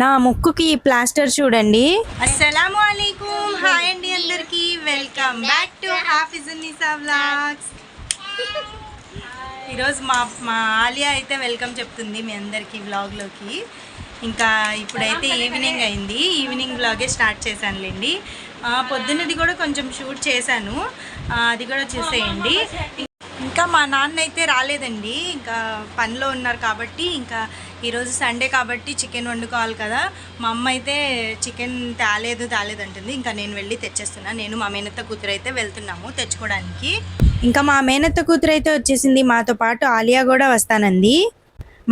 నా ముక్కుకి ప్లాస్టర్ చూడండి. అస్సలాము అలైకుం, హాయ్ అండి అందరికి, వెల్కమ్ బ్యాక్ టు హాఫిజున్నీసా వ్లాగ్స్. ఈరోజు మా ఆలియా అయితే వెల్కమ్ చెప్తుంది మీ అందరికీ వ్లాగ్లోకి. ఇంకా ఇప్పుడైతే ఈవినింగ్ అయింది, ఈవినింగ్ వ్లాగే స్టార్ట్ చేశానులేండి. పొద్దున్నది కూడా కొంచెం షూట్ చేశాను, అది కూడా చూసేయండి. ఇంకా మా నాన్న అయితే రాలేదండి, ఇంకా పనిలో ఉన్నారు కాబట్టి. ఇంకా ఈరోజు సండే కాబట్టి చికెన్ వండుకోవాలి కదా. మా అమ్మ అయితే చికెన్ తేలేదంటుంది. ఇంకా నేను వెళ్ళి తెచ్చేస్తున్నాను. నేను మా మేనత్త కూతురు అయితే వెళ్తున్నాము తెచ్చుకోవడానికి. ఇంకా మా మేనత్త కూతురు అయితే వచ్చేసింది, మాతో పాటు ఆలియా కూడా వస్తానంది.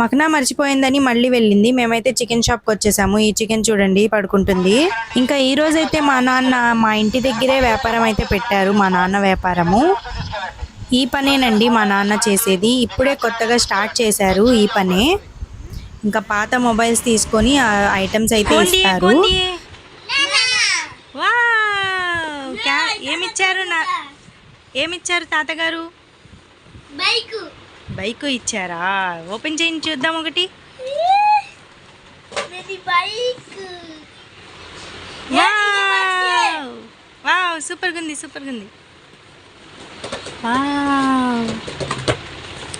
మకనా మర్చిపోయిందని మళ్ళీ వెళ్ళింది. మేమైతే చికెన్ షాప్కి వచ్చేసాము. ఈ చికెన్ చూడండి పడుకుంటుంది. ఇంకా ఈ రోజైతే మా నాన్న మా ఇంటి దగ్గరే వ్యాపారం అయితే పెట్టారు, మా నాన్న వ్యాపారము. ఈ పనేనండి మా నాన్న చేసేది, ఇప్పుడే కొత్తగా స్టార్ట్ చేశారు ఈ పనే. ఇంకా పాత మొబైల్స్ తీసుకొని ఐటమ్స్ అయితే ఇస్తారు. ఏమిచ్చారు తాతగారు? బైక్ ఇచ్చారా? ఓపెన్ చేయండి చూద్దాం ఒకటి. వావ్, సూపర్గా ఉంది, సూపర్గా ఉంది.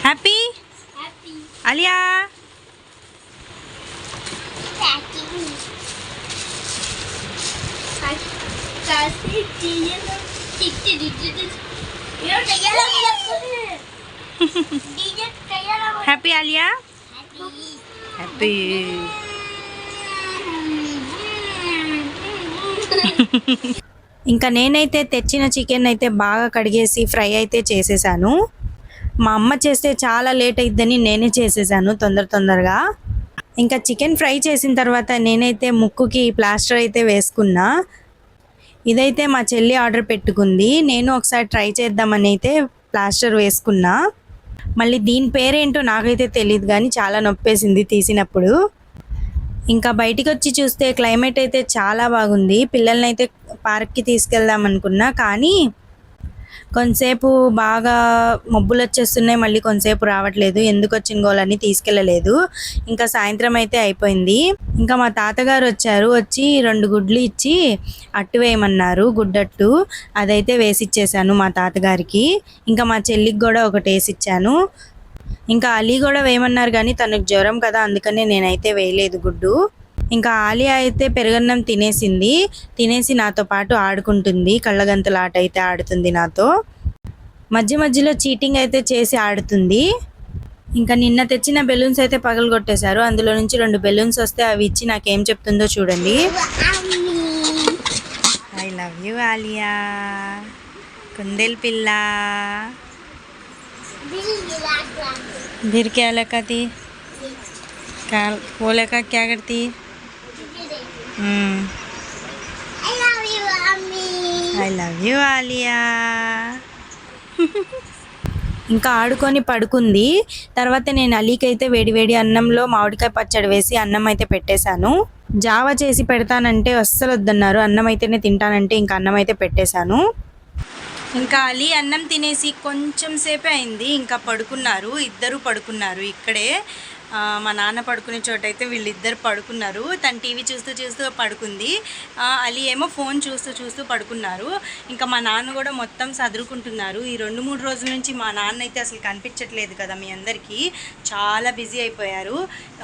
Happy Alia. Happy Alia, happy. ఇంకా నేనైతే తెచ్చిన చికెన్ అయితే బాగా కడిగేసి ఫ్రై అయితే చేసేసాను. మా అమ్మ చేస్తే చాలా లేట్ అయిద్దని నేనే చేసేసాను తొందరగా. ఇంకా చికెన్ ఫ్రై చేసిన తర్వాత నేనైతే ముక్కుకి ప్లాస్టర్ అయితే వేసుకున్నా. ఇదైతే మా చెల్లి ఆర్డర్ పెట్టుకుంది, నేను ఒకసారి ట్రై చేద్దామని అయితే ప్లాస్టర్ వేసుకున్నా. మళ్ళీ దీని పేరేంటో నాకైతే తెలియదు కానీ చాలా నొప్పేసింది తీసినప్పుడు. ఇంకా బయటికి వచ్చి చూస్తే క్లైమేట్ అయితే చాలా బాగుంది. పిల్లల్ని అయితే పార్క్కి తీసుకెళ్దాం అనుకున్నా, కానీ కొంతసేపు బాగా మబ్బులు వచ్చేస్తున్నాయి, మళ్ళీ కొంతసేపు రావట్లేదు. ఎందుకు వచ్చిన గోలని తీసుకెళ్ళలేదు. ఇంకా సాయంత్రం అయితే అయిపోయింది. ఇంకా మా తాతగారు వచ్చి 2 గుడ్లు ఇచ్చి అట్టు వేయమన్నారు, గుడ్డట్టు. అదైతే వేసిచ్చేసాను మా తాతగారికి. ఇంకా మా చెల్లికి కూడా ఒకటి వేసిచ్చాను. ఇంకా అలీ కూడా వేయమన్నారు కానీ తనకు జ్వరం కదా, అందుకనే నేనైతే వేయలేదు గుడ్డు. ఇంకా ఆలియా అయితే పెరుగన్నం తినేసి నాతో పాటు ఆడుకుంటుంది. కళ్ళగంతుల ఆట అయితే ఆడుతుంది నాతో. మధ్యలో చీటింగ్ అయితే చేసి ఆడుతుంది. ఇంకా నిన్న తెచ్చిన బెలూన్స్ అయితే పగలగొట్టేశారు. అందులో నుంచి 2 బెలూన్స్ వస్తే అవి ఇచ్చి నాకేం చెప్తుందో చూడండి. ఐ లవ్ యూ ఆలియా, కుందేల్ పిల్ల. फिर क्या लगाती? वो लगा क्या करती? I love you Alia. ఇంకా ఆడుకొని పడుకుంది. తర్వాత నేను అలీకైతే వేడి అన్నంలో మామిడికాయ పచ్చడి వేసి అన్నం అయితే పెట్టేశాను. జావా చేసి పెడతానంటే అస్సలు వద్దన్నారు. అన్నం అయితేనే తింటానంటే ఇంకా అన్నం అయితే పెట్టేశాను. ఇంకా అలీ అన్నం తినేసి కొంచెం సేపే అయింది, ఇంకా పడుకున్నారు. ఇద్దరు పడుకున్నారు ఇక్కడే. మా నాన్న పడుకునే చోట అయితే వీళ్ళిద్దరు పడుకున్నారు. తను టీవీ చూస్తూ పడుకుంది. అలీ ఏమో ఫోన్ చూస్తూ పడుకున్నారు. ఇంకా మా నాన్న కూడా మొత్తం సదురుకుంటున్నారు. ఈ 2-3 రోజుల నుంచి మా నాన్న అయితే అసలు కనిపించట్లేదు కదా మీ అందరికీ, చాలా బిజీ అయిపోయారు.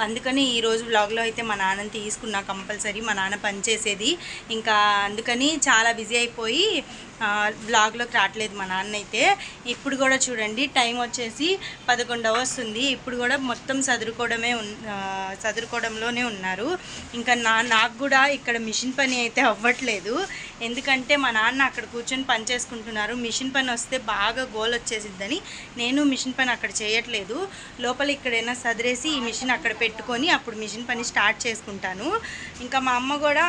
అందుకని ఈరోజు వ్లాగ్లో అయితే మా నాన్నని తీసుకున్నా కంపల్సరీ. మా నాన్న పనిచేసేది, ఇంకా అందుకని చాలా బిజీ అయిపోయి వ్లాగ్లోకి రావట్లేదు మా నాన్న అయితే. ఇప్పుడు కూడా చూడండి టైం వచ్చేసి 11 వస్తుంది. ఇప్పుడు కూడా మొత్తం చదురుకోవడంలోనే ఉన్నారు. ఇంకా నాకు కూడా ఇక్కడ మిషన్ పని అయితే అవ్వట్లేదు, ఎందుకంటే మా నాన్న అక్కడ కూర్చొని పని చేసుకుంటున్నారు. మిషన్ పని వస్తే బాగా గోల్ వచ్చేసిద్దని నేను మిషన్ పని అక్కడ చేయట్లేదు. లోపల ఇక్కడైనా సదిరేసి ఈ మిషన్ అక్కడ పెట్టుకొని అప్పుడు మిషన్ పని స్టార్ట్ చేసుకుంటాను. ఇంకా మా అమ్మ కూడా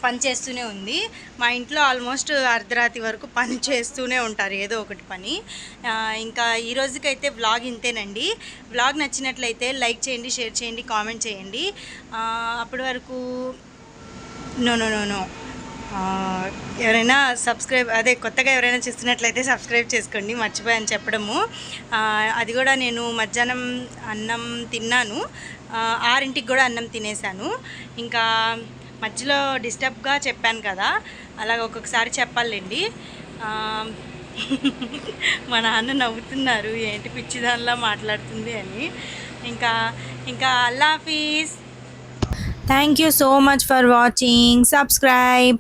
పని చేస్తూనే ఉంది. మా ఇంట్లో ఆల్మోస్ట్ అర్ధరాత్రి వరకు పని చేస్తూనే ఉంటారు, ఏదో ఒకటి పని. ఇంకా ఈ రోజుకైతే వ్లాగ్ ఇంతేనండి. వ్లాగ్ నచ్చినట్లయితే లైక్ చేయండి, షేర్ చేయండి, కామెంట్ చేయండి. అప్పటి వరకు నో ఆ, ఎవరైనా కొత్తగా ఎవరైనా చూస్తున్నట్లయితే సబ్స్క్రైబ్ చేసుకోండి, మర్చిపోయాను చెప్పడము. అది కూడా నేను మధ్యాహ్నం అన్నం తిన్నాను, 6ంటికి కూడా అన్నం తినేసాను. ఇంకా మధ్యలో డిస్టర్బ్గా చెప్పాను కదా, అలాగ ఒక్కొక్కసారి చెప్పాలండి. మా నాన్న నవ్వుతున్నారు, ఏంటి పిచ్చిదానిలా మాట్లాడుతుంది అని. ఇంకా ఇంకా అల్లా హాఫీజ్. Thank you so much for watching. Subscribe.